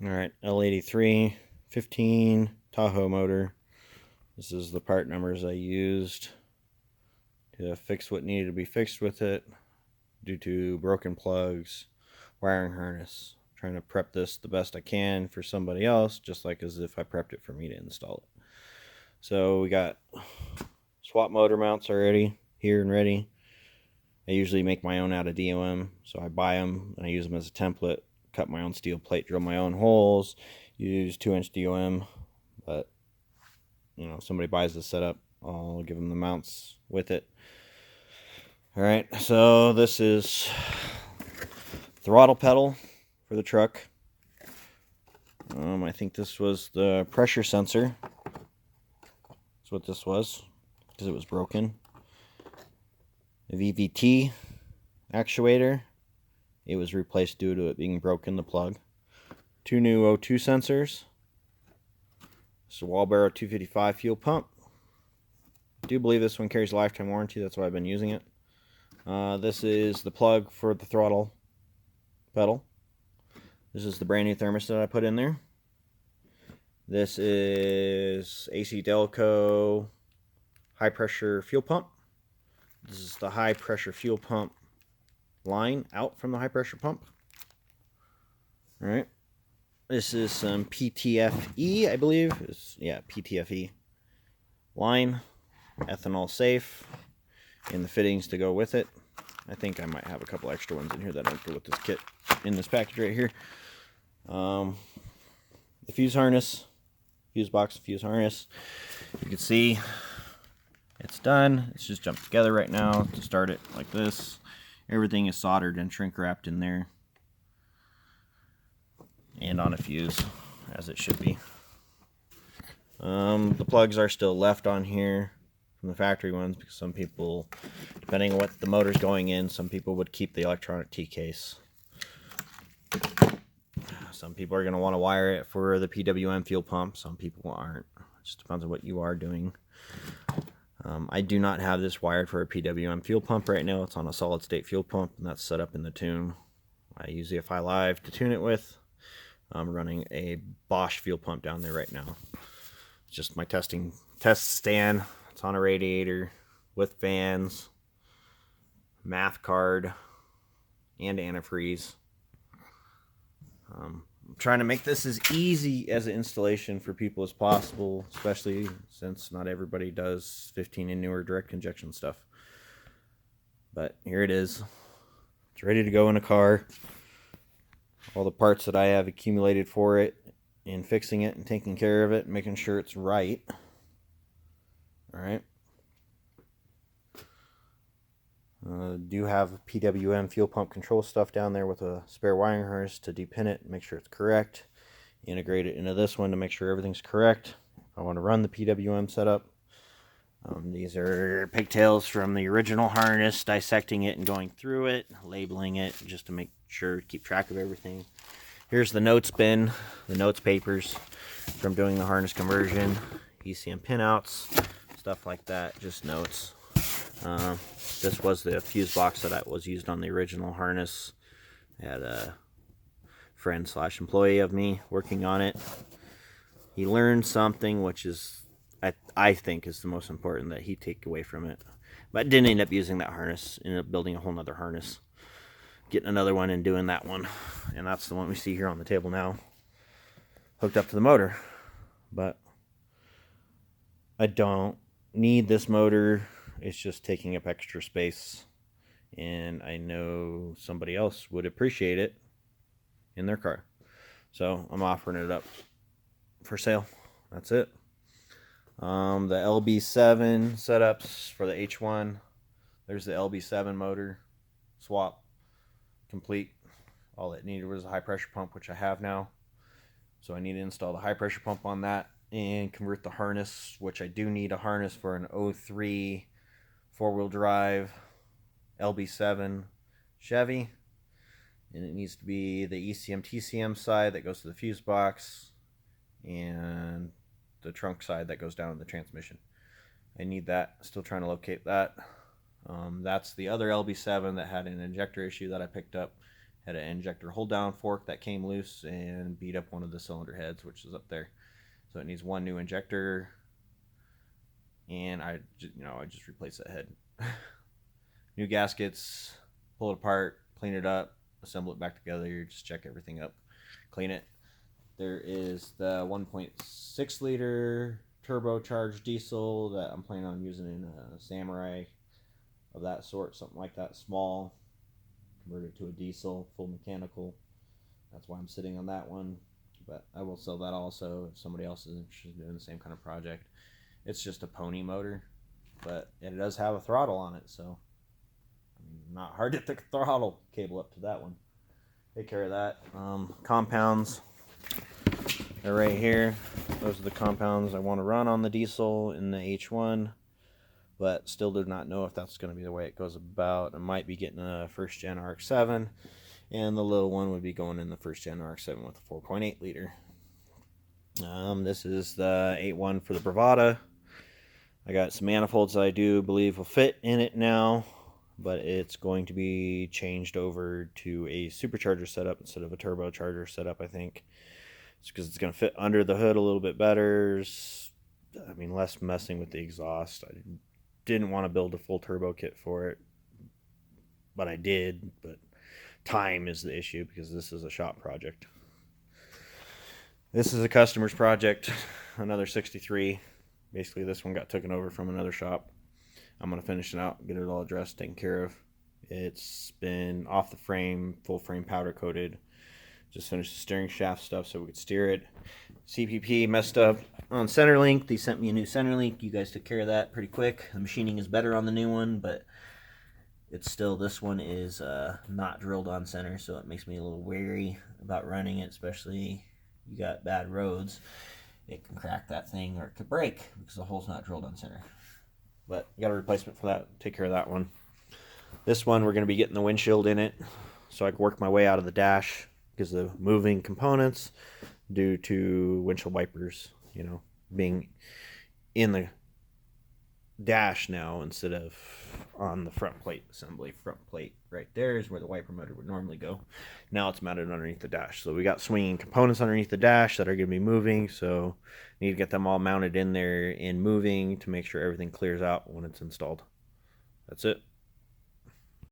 Alright, l83 15 Tahoe motor. This is the part numbers I used to fix what needed to be fixed with it due to broken plugs, wiring harness. I'm trying to prep this the best I can for somebody else, just like as if I prepped it for me to install it. So we got swap motor mounts already here and ready. I usually make my own out of DOM, so I buy them and I use them as a template, cut my own steel plate, drill my own holes, use 2-inch DOM. But you know, if somebody buys this setup, I'll give them the mounts with it. All right, so this is throttle pedal for the truck. I think this was the pressure sensor. That's what this was, because it was broken. The VVT actuator, it was replaced due to it being broken, the plug. 2 new O2 sensors. This is a Walbaro 255 fuel pump. I do believe this one carries a lifetime warranty, that's why I've been using it. This is the plug for the throttle pedal. This is the brand new thermostat I put in there. This is AC Delco high pressure fuel pump. This is the high pressure fuel pump line out from the high pressure pump. All right. This is some PTFE, I believe. Yeah, PTFE line, ethanol safe, and the fittings to go with it. I think I might have a couple extra ones in here that don't go with this kit in this package right here. The fuse harness, fuse box, fuse harness. You can see it's done. It's just jumped together right now to start it like this. Everything is soldered and shrink wrapped in there and on a fuse as it should be. The plugs are still left on here from the factory ones because some people, depending on what the motor's going in, some people would keep the electronic T-case. Some people are going to want to wire it for the PWM fuel pump. Some people aren't. It just depends on what you are doing. I do not have this wired for a PWM fuel pump right now. It's on a solid state fuel pump, and that's set up in the tune. I use EFI Live to tune it with. I'm running a Bosch fuel pump down there right now. It's just my test stand. It's on a radiator with fans, math card, and antifreeze. I'm trying to make this as easy as an installation for people as possible, especially since not everybody does 15 and newer direct injection stuff. But here it is. It's ready to go in a car. All the parts that I have accumulated for it, and fixing it and taking care of it, and making sure it's right. All right. Do have PWM fuel pump control stuff down there with a spare wiring harness to depin it, make sure it's correct. Integrate it into this one to make sure everything's correct. I want to run the PWM setup. These are pigtails from the original harness, dissecting it and going through it, labeling it just to make sure, keep track of everything. Here's the notes bin, the notes papers from doing the harness conversion, ECM pinouts, stuff like that, just notes. This was the fuse box that was used on the original harness. I had a friend / employee of me working on it. He learned something, which is, I think, is the most important that he take away from it. But I didn't end up using that harness. Ended up building a whole nother harness, getting another one and doing that one. And that's the one we see here on the table now, hooked up to the motor. But I don't need this motor. It's just taking up extra space, and I know somebody else would appreciate it in their car. So I'm offering it up for sale. That's it. The LB7 setups for the H1. There's the LB7 motor swap complete. All it needed was a high pressure pump, which I have now. So I need to install the high pressure pump on that and convert the harness, which I do need a harness for an 03 4-wheel drive LB7 Chevy. And it needs to be the ECM TCM side that goes to the fuse box and the trunk side that goes down to the transmission. I need that. Still trying to locate that. That's the other LB7 that had an injector issue that I picked up Had an injector hold down fork that came loose and beat up one of the cylinder heads, which is up there. So it needs one new injector, and I just replaced that head. New gaskets, pull it apart, clean it up, assemble it back together, just check everything up, clean it. There is the 1.6 liter turbocharged diesel that I'm planning on using in a Samurai of that sort, something like that, small, converted to a diesel, full mechanical. That's why I'm sitting on that one, but I will sell that also if somebody else is interested in doing the same kind of project. It's just a pony motor, but it does have a throttle on it, so not hard to get the throttle cable up to that one. Take care of that. Compounds, they're right here. Those are the compounds I want to run on the diesel in the H1, but still do not know if that's going to be the way it goes about. I might be getting a first gen RX-7, and the little one would be going in the first gen RX-7 with a 4.8 liter. This is the 8.1 for the Bravada. I got some manifolds that I do believe will fit in it now, but it's going to be changed over to a supercharger setup instead of a turbocharger setup, I think. It's because it's going to fit under the hood a little bit better. I mean, less messing with the exhaust. I didn't want to build a full turbo kit for it, but I did. But time is the issue because this is a shop project. This is a customer's project, another 63. Basically, this one got taken over from another shop. I'm going to finish it out, get it all addressed, taken care of. It's been off the frame, full frame powder coated. Just finished the steering shaft stuff so we could steer it. CPP messed up on center link. They sent me a new center link. You guys took care of that pretty quick. The machining is better on the new one, but it's still, this one is not drilled on center, so it makes me a little wary about running it, especially you got bad roads. It can crack that thing or it could break because the hole's not drilled on center. But you got a replacement for that. Take care of that one. This one, we're going to be getting the windshield in it so I can work my way out of the dash because of moving components due to windshield wipers, being in the dash now instead of on the front plate assembly. Front plate right there is where the wiper motor would normally go. Now it's mounted underneath the dash. So we got swinging components underneath the dash that are going to be moving. So need to get them all mounted in there and moving to make sure everything clears out when it's installed. That's it.